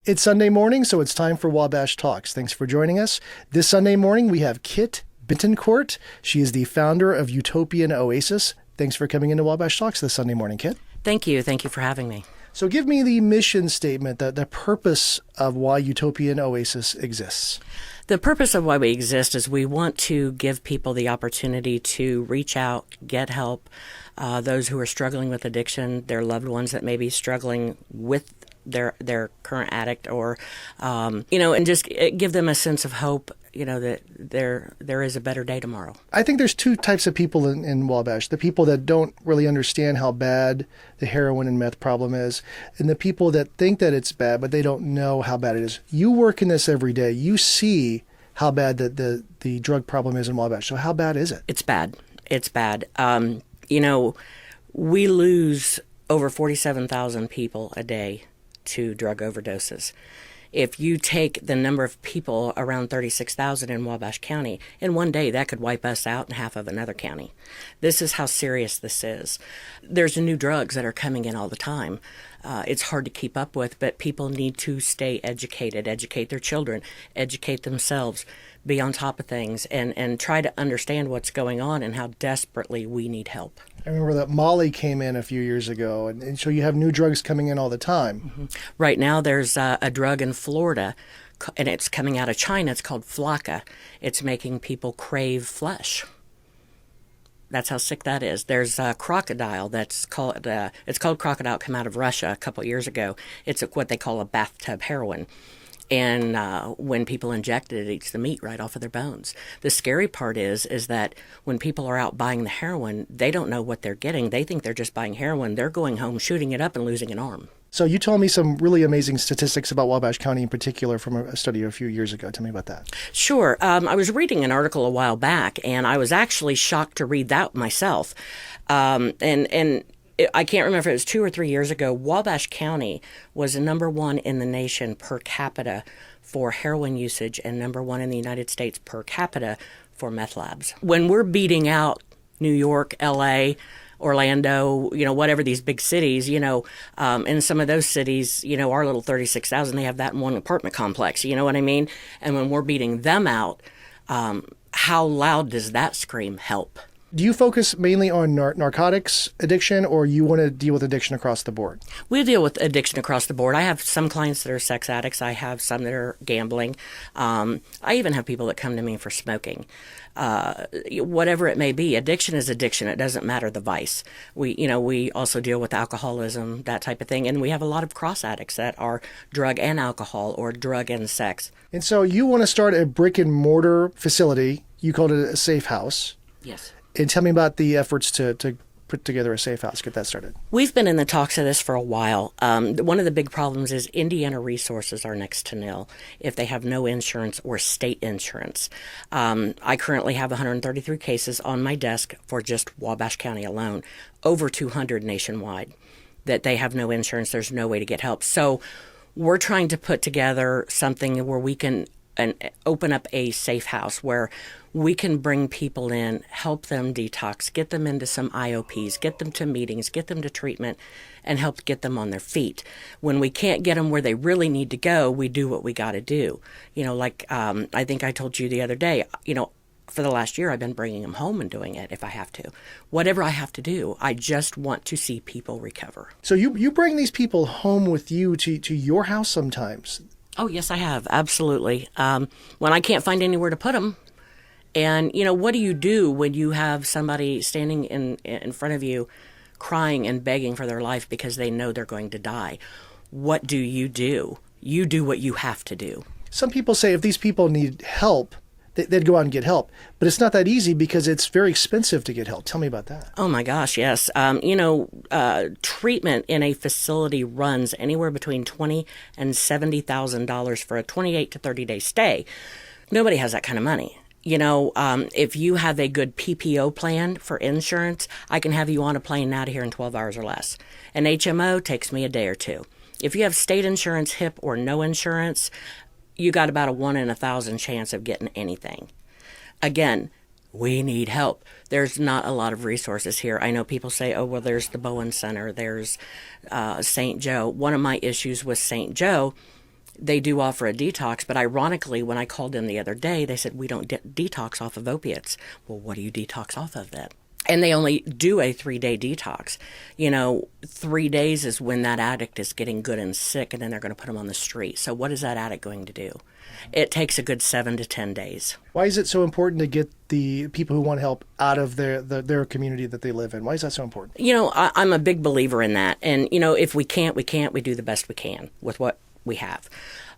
It's Sunday morning, so it's time for Wabash Talks. Thanks for joining us. This Sunday morning, we have Kit Bittencourt. She is the founder of Utopian Oasis. Thanks for coming into Wabash Talks this Sunday morning, Kit. Thank you. Thank you for having me. So give me the mission statement, the purpose of why Utopian Oasis exists. The purpose of why we exist is we want to give people the opportunity to reach out, get help, those who are struggling with addiction, their loved ones that may be struggling with their current addict, or and just give them a sense of hope, that there is a better day tomorrow. I think there's two types of people in Wabash: the people that don't really understand how bad the heroin and meth problem is, and the people that think that it's bad but they don't know how bad it is. You work in this every day. You see how bad the drug problem is in Wabash. So how bad is it? It's bad. It's bad. We lose over 47,000 people a day to drug overdoses. If you take the number of people, around 36,000 in Wabash County, in one day that could wipe us out and half of another county. This is how serious this is. There's new drugs that are coming in all the time. It's hard to keep up with, but people need to stay educated, educate their children, educate themselves, be on top of things, and try to understand what's going on and how desperately we need help. I remember that Molly came in a few years ago, and so you have new drugs coming in all the time. Mm-hmm. Right now there's a drug in Florida, and it's coming out of China. It's called Flocka. It's making people crave flesh. That's how sick that is. There's a crocodile that's called, it's called crocodile, come out of Russia a couple years ago. It's what they call a bathtub heroin. And when people inject it, it eats the meat right off of their bones. The scary part is that when people are out buying the heroin, they don't know what they're getting. They think they're just buying heroin. They're going home, shooting it up, and losing an arm. So you told me some really amazing statistics about Wabash County in particular from a study a few years ago. Tell me about that. Sure. I was reading an article a while back, and I was actually shocked to read that myself. I can't remember if it was 2 or 3 years ago. Wabash County was number one in the nation per capita for heroin usage and number one in the United States per capita for meth labs. When we're beating out New York, L.A., Orlando, whatever these big cities, in some of those cities, our little 36,000, they have that in one apartment complex, you know what I mean? And when we're beating them out, how loud does that scream help? Do you focus mainly on narcotics addiction, or you want to deal with addiction across the board? We deal with addiction across the board. I have some clients that are sex addicts. I have some that are gambling. I even have people that come to me for smoking. Whatever it may be, addiction is addiction. It doesn't matter the vice. We also deal with alcoholism, that type of thing. And we have a lot of cross addicts that are drug and alcohol or drug and sex. And so you want to start a brick and mortar facility. You called it a safe house. Yes. And tell me about the efforts to put together a safe house, get that started. We've been in the talks of this for a while. One of the big problems is Indiana resources are next to nil if they have no insurance or state insurance. I currently have 133 cases on my desk for just Wabash County alone, over 200 nationwide, that they have no insurance. There's no way to get help. So we're trying to put together something where we can open up a safe house where we can bring people in, help them detox, get them into some IOPs, get them to meetings, get them to treatment, and help get them on their feet. When we can't get them where they really need to go, we do what we got to do. I think I told you the other day, for the last year I've been bringing them home and doing it if I have to. Whatever I have to do, I just want to see people recover. So you bring these people home with you to your house sometimes? Oh, yes, I have. Absolutely. When I can't find anywhere to put them. And, what do you do when you have somebody standing in front of you crying and begging for their life because they know they're going to die? What do? You do what you have to do. Some people say if these people need help, they'd go out and get help. But it's not that easy because it's very expensive to get help. Tell me about that. Oh, my gosh, yes. Treatment in a facility runs anywhere between $20,000 and $70,000 for a 28 to 30-day stay. Nobody has that kind of money. If you have a good PPO plan for insurance, I can have you on a plane out of here in 12 hours or less. An HMO takes me a day or two. If you have state insurance, HIP, or no insurance, you got about a 1 in 1,000 chance of getting anything. Again, we need help. There's not a lot of resources here. I know people say, oh, well, there's the Bowen Center, there's St. Joe. One of my issues with St. Joe They do offer a detox, but ironically, when I called in the other day, they said, we don't detox off of opiates. Well, what do you detox off of then? And they only do a 3-day detox. 3 days is when that addict is getting good and sick, and then they're going to put them on the street. So what is that addict going to do? It takes a good 7 to 10 days. Why is it so important to get the people who want help out of their community that they live in? Why is that so important? I'm a big believer in that. And, if we can't, we can't. We do the best we can with what we have.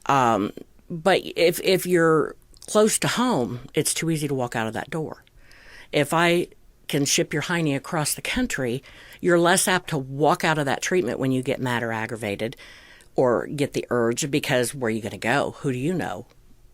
But if you're close to home, it's too easy to walk out of that door. If I can ship your hiney across the country, you're less apt to walk out of that treatment when you get mad or aggravated or get the urge, because where are you going to go? Who do you know?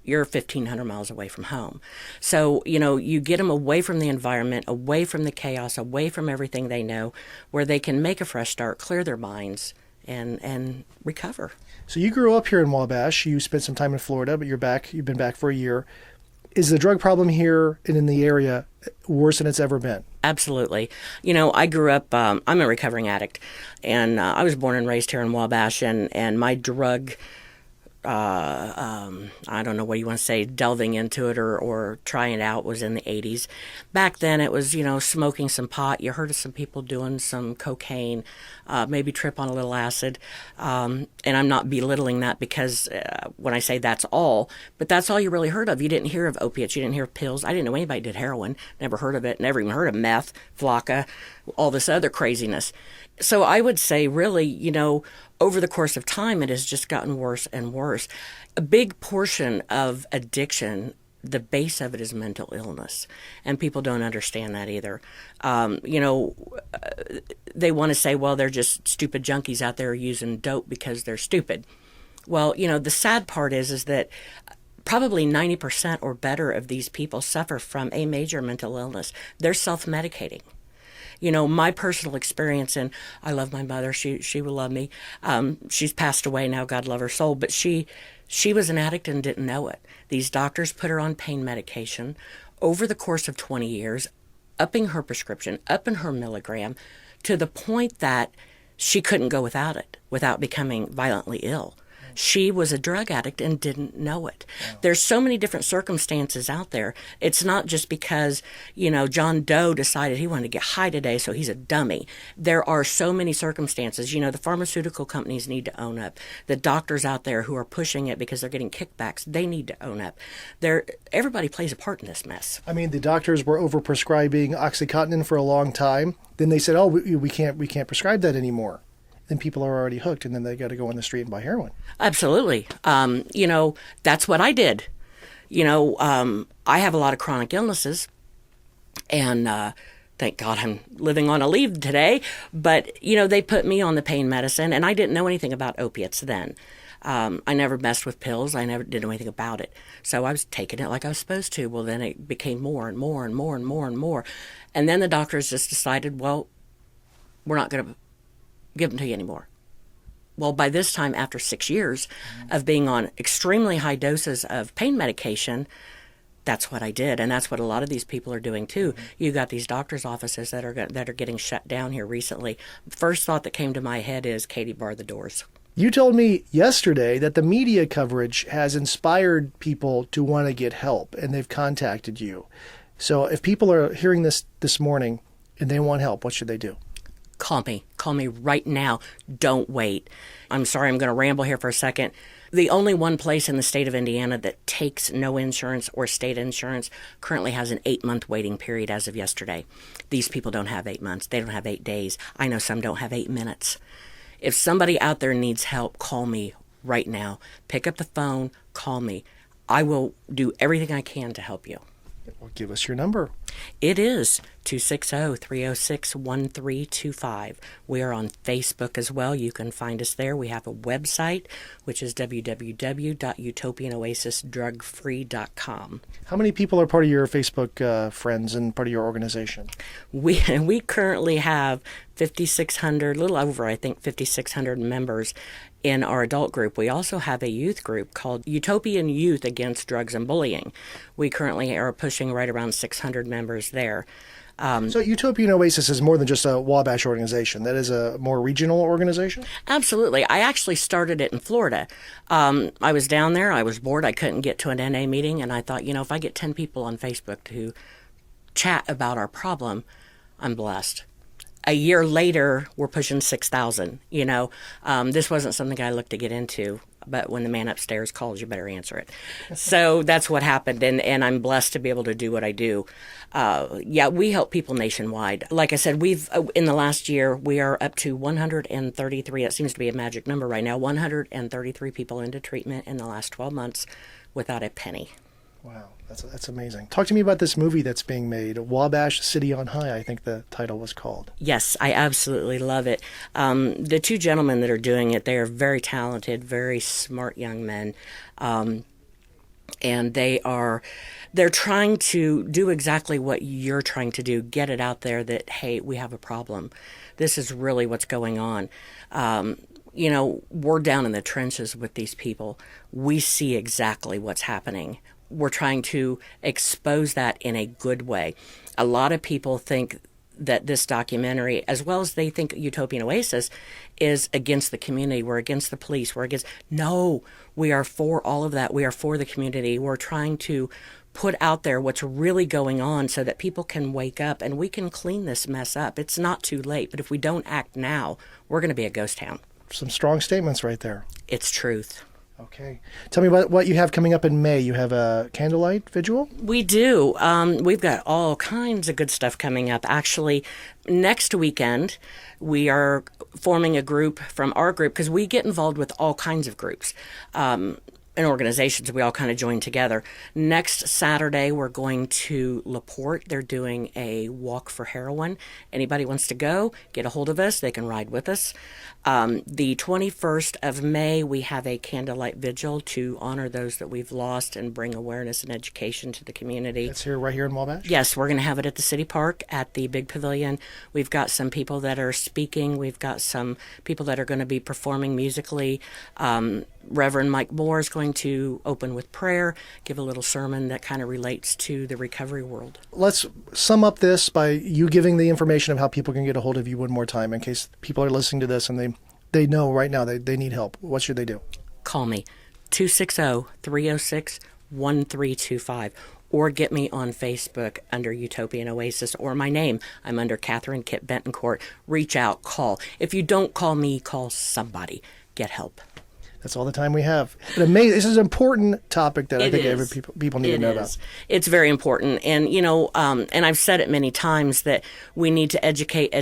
You're 1,500 miles away from home. So, you get them away from the environment, away from the chaos, away from everything they know, where they can make a fresh start, clear their minds, and recover. So you grew up here in Wabash. You spent some time in Florida, but you've been back for a year. Is the drug problem here and in the area worse than it's ever been? Absolutely. I grew up, I'm a recovering addict, and I was born and raised here in Wabash, and my drug, I don't know what you want to say, delving into it or trying it out was in the 80s. Back then it was, smoking some pot. You heard of some people doing some cocaine, maybe trip on a little acid. And I'm not belittling that, because when I say that's all, but that's all you really heard of. You didn't hear of opiates. You didn't hear of pills. I didn't know anybody did heroin. Never heard of it. Never even heard of meth, flocka, all this other craziness. So I would say really, over the course of time, it has just gotten worse and worse. A big portion of addiction, the base of it is mental illness, and people don't understand that either. They want to say, well, they're just stupid junkies out there using dope because they're stupid. Well, the sad part is that probably 90% or better of these people suffer from a major mental illness. They're self-medicating. My personal experience, and I love my mother. She will love me. She's passed away now, God love her soul. But she was an addict and didn't know it. These doctors put her on pain medication over the course of 20 years, upping her prescription, upping her milligram, to the point that she couldn't go without it, without becoming violently ill. She was a drug addict and didn't know it. Wow. There's so many different circumstances out there. It's not just because, John Doe decided he wanted to get high today, so he's a dummy. There are so many circumstances. The pharmaceutical companies need to own up. The doctors out there who are pushing it because they're getting kickbacks, they need to own up. Everybody plays a part in this mess. I mean, the doctors were overprescribing OxyContin for a long time. Then they said, oh, we can't prescribe that anymore. Then people are already hooked, and then they got to go on the street and buy heroin. Absolutely. That's what I did. I have a lot of chronic illnesses, and thank God I'm living on a leave today. But, they put me on the pain medicine, and I didn't know anything about opiates then. I never messed with pills. I never did anything about it. So I was taking it like I was supposed to. Well, then it became more and more and more and more and more. And then the doctors just decided, well, we're not going to give them to you anymore. Well, by this time, after 6 years of being on extremely high doses of pain medication, that's what I did, and that's what a lot of these people are doing too. You got these doctors' offices that are getting shut down here recently. First thought that came to my head is, Katie, bar the doors. You told me yesterday that the media coverage has inspired people to want to get help, and they've contacted you. So if people are hearing this morning and they want help, what should they do? Call me. Call me right now. Don't wait. I'm sorry, I'm going to ramble here for a second. The only one place in the state of Indiana that takes no insurance or state insurance currently has an 8-month waiting period as of yesterday. These people don't have 8 months. They don't have 8 days. I know some don't have 8 minutes. If somebody out there needs help, call me right now. Pick up the phone, call me. I will do everything I can to help you. Well, give us your number. It is 260-306-1325. We are on Facebook as well. You can find us there. We have a website, which is www.utopianoasisdrugfree.com. How many people are part of your Facebook friends and part of your organization? We currently have 5,600, a little over, I think, 5,600 members in our adult group, we also have a youth group called Utopian Youth Against Drugs and Bullying. We currently are pushing right around 600 members there. So Utopian Oasis is more than just a Wabash organization. That is a more regional organization? Absolutely. I actually started it in Florida. I was down there. I was bored. I couldn't get to an NA meeting. And I thought, if I get 10 people on Facebook to chat about our problem, I'm blessed. A year later, we're pushing 6,000. This wasn't something I looked to get into. But when the man upstairs calls, you better answer it. So that's what happened, and I'm blessed to be able to do what I do. We help people nationwide. Like I said, we've in the last year, we are up to 133. It seems to be a magic number right now. 133 people into treatment in the last 12 months without a penny. Wow, that's amazing. Talk to me about this movie that's being made, Wabash City on High, I think the title was called. Yes, I absolutely love it. The two gentlemen that are doing it, they are very talented, very smart young men. And they're trying to do exactly what you're trying to do, get it out there that, hey, we have a problem. This is really what's going on. We're down in the trenches with these people. We see exactly what's happening. We're trying to expose that in a good way. A lot of people think that this documentary, as well as they think Utopian Oasis, is against the community. We're against the police. No, we are for all of that. We are for the community. We're trying to put out there what's really going on so that people can wake up and we can clean this mess up. It's not too late, but if we don't act now, we're going to be a ghost town. Some strong statements right there. It's truth. Okay. Tell me about what you have coming up in May. You have a candlelight vigil? We do. We've got all kinds of good stuff coming up. Actually, next weekend, we are forming a group from our group because we get involved with all kinds of groups and organizations. We all kind of join together. Next Saturday, we're going to LaPorte. They're doing a walk for heroin. Anybody wants to go, get a hold of us. They can ride with us. The 21st of May, we have a candlelight vigil to honor those that we've lost and bring awareness and education to the community. That's right here in Wabash? Yes, we're going to have it at the City Park at the Big Pavilion. We've got some people that are speaking. We've got some people that are going to be performing musically. Reverend Mike Moore is going to open with prayer, give a little sermon that kind of relates to the recovery world. Let's sum up this by you giving the information of how people can get a hold of you one more time in case people are listening to this and they know right now they need help. What should they do? Call me, 260-306-1325, or get me on Facebook under Utopian Oasis or my name. I'm under Catherine Kit Bentoncourt. Reach out, call. If you don't call me, call somebody. Get help. That's all the time we have. But amazing. This is an important topic that I think people need to know about. It's very important. And, and I've said it many times that we need to educate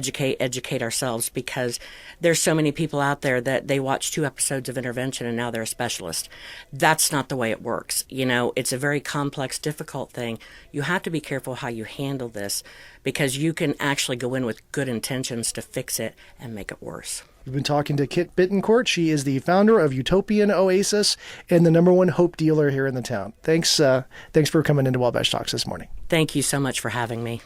ourselves because there's so many people out there that they watch 2 episodes of intervention and now they're a specialist. That's not the way it works. It's a very complex, difficult thing. You have to be careful how you handle this because you can actually go in with good intentions to fix it and make it worse. We've been talking to Kit Bittencourt. She is the founder of Utopian Oasis and the #1 hope dealer here in the town. Thanks for coming into Wabash Talks this morning. Thank you so much for having me.